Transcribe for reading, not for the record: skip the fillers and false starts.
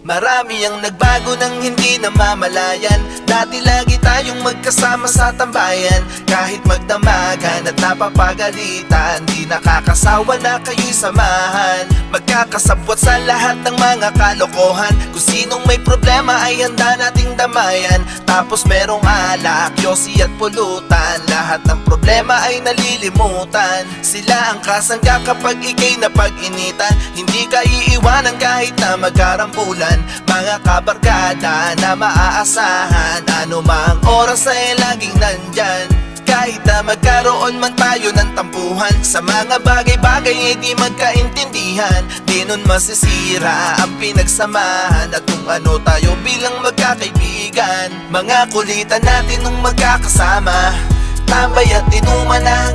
Marami ang nagbago nang hindi namamalayan. Dati lagi tayong magkasama sa tambayan. Kahit magdamagan at napapagalitan, di nakakasawa na kayo'y samahan. Magkakasabwat sa lahat ng mga kalokohan. Kung sinong may problema ay handa nating damayan. Tapos merong alak, yosi at pulutan. Lahat ng problema ay nalilimutan. Sila ang kasangga kapag ikay napag-initan. Hindi ka iiwanan kahit na magkarambulan. Mga kabarkada na maaasahan, ano mang oras ay laging nandyan. Kahit na magkaroon man tayo ng tampuhan, sa mga bagay-bagay ay di magkaintindihan. Di nun masisira ang pinagsamahan at kung ano tayo bilang magkakaibigan. Mga kulitan natin nung magkakasama, tambay at inuman na hanggang